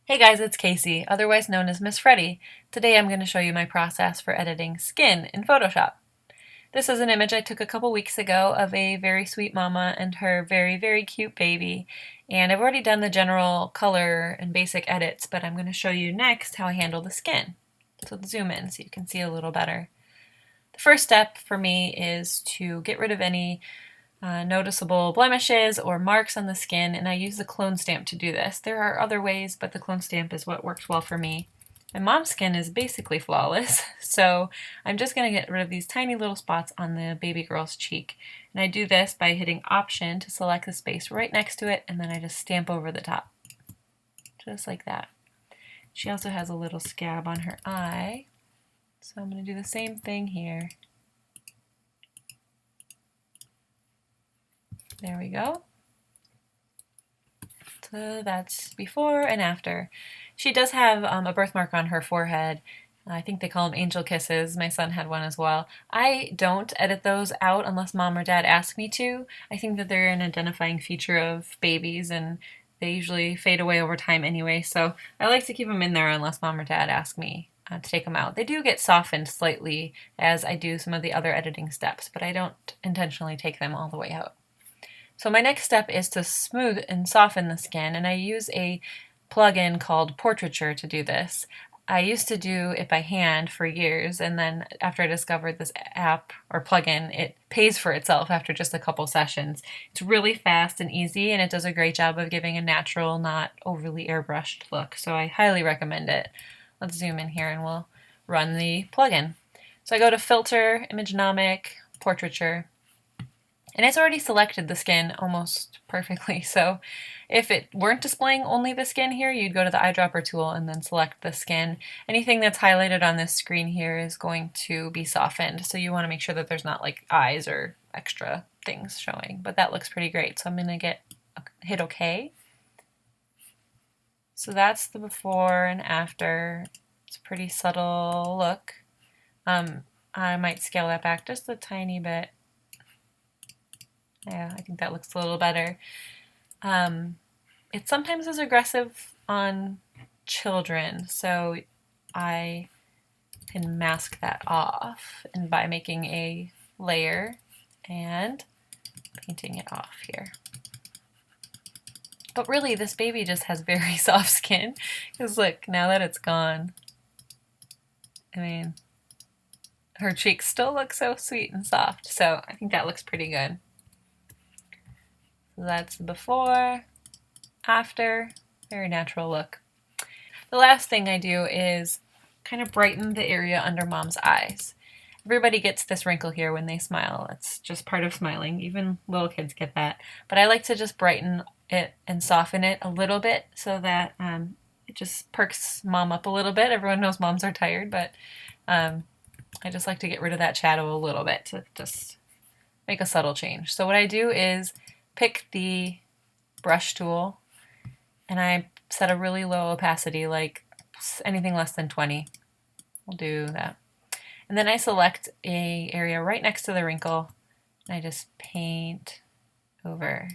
Hey guys, it's Casey, otherwise known as Miss Freddy. Today I'm going to show you my process for editing skin in Photoshop. This is an image I took a couple weeks ago of a very sweet mama and her very cute baby. And I've already done the general color and basic edits, but I'm going to show you next how I handle the skin. So let's zoom in so you can see a little better. The first step for me is to get rid of any noticeable blemishes or marks on the skin, and I use the clone stamp to do this. There are other ways, but the clone stamp is what works well for me. My mom's skin is basically flawless, so I'm just going to get rid of these tiny little spots on the baby girl's cheek. And I do this by hitting Option to select the space right next to it, and then I just stamp over the top. Just like that. She also has a little scab on her eye, so I'm going to do the same thing here. There we go. So that's before and after. She does have a birthmark on her forehead. I think they call them angel kisses. My son had one as well. I don't edit those out unless mom or dad ask me to. I think that they're an identifying feature of babies and they usually fade away over time anyway, so I like to keep them in there unless mom or dad ask me to take them out. They do get softened slightly as I do some of the other editing steps, but I don't intentionally take them all the way out. So my next step is to smooth and soften the skin, and I use a plugin called Portraiture to do this. I used to do it by hand for years, and then after I discovered this app or plugin, it pays for itself after just a couple sessions. It's really fast and easy, and it does a great job of giving a natural, not overly airbrushed look, so I highly recommend it. Let's zoom in here and we'll run the plugin. So I go to Filter, Imagenomic, Portraiture, and it's already selected the skin almost perfectly, so if it weren't displaying only the skin here, you'd go to the eyedropper tool and then select the skin. Anything that's highlighted on this screen here is going to be softened, so you want to make sure that there's not like eyes or extra things showing, but that looks pretty great. So I'm going to hit OK. So that's the before and after. It's a pretty subtle look. I might scale that back just a tiny bit. Yeah, I think that looks a little better. It sometimes is aggressive on children, so I can mask that off and by making a layer and painting it off here. But really, this baby just has very soft skin, because look, now that it's gone, I mean, her cheeks still look so sweet and soft, so I think that looks pretty good. So that's the before, after, very natural look. The last thing I do is kind of brighten the area under mom's eyes. Everybody gets this wrinkle here when they smile. It's just part of smiling. Even little kids get that. But I like to just brighten it and soften it a little bit so that it just perks mom up a little bit. Everyone knows moms are tired, but I just like to get rid of that shadow a little bit to just make a subtle change. So what I do is pick the brush tool and I set a really low opacity, like anything less than 20. We'll do that. And then I select an area right next to the wrinkle and I just paint over.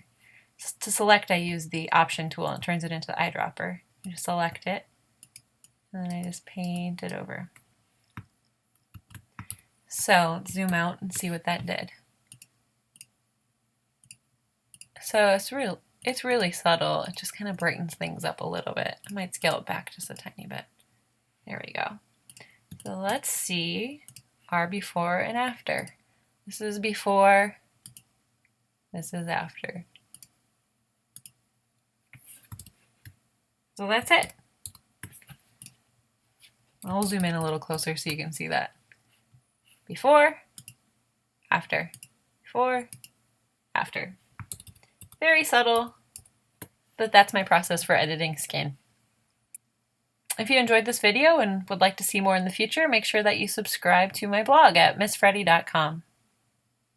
To select, I use the Option tool and it turns it into the eyedropper. You just select it and then I just paint it over. So let's zoom out and see what that did. So it's really subtle. It just kind of brightens things up a little bit. I might scale it back just a tiny bit. There we go. So let's see our before and after. This is before, this is after. So that's it. I'll zoom in a little closer so you can see that. Before, after, before, after. Very subtle, but that's my process for editing skin. If you enjoyed this video and would like to see more in the future, make sure that you subscribe to my blog at missfreddy.com.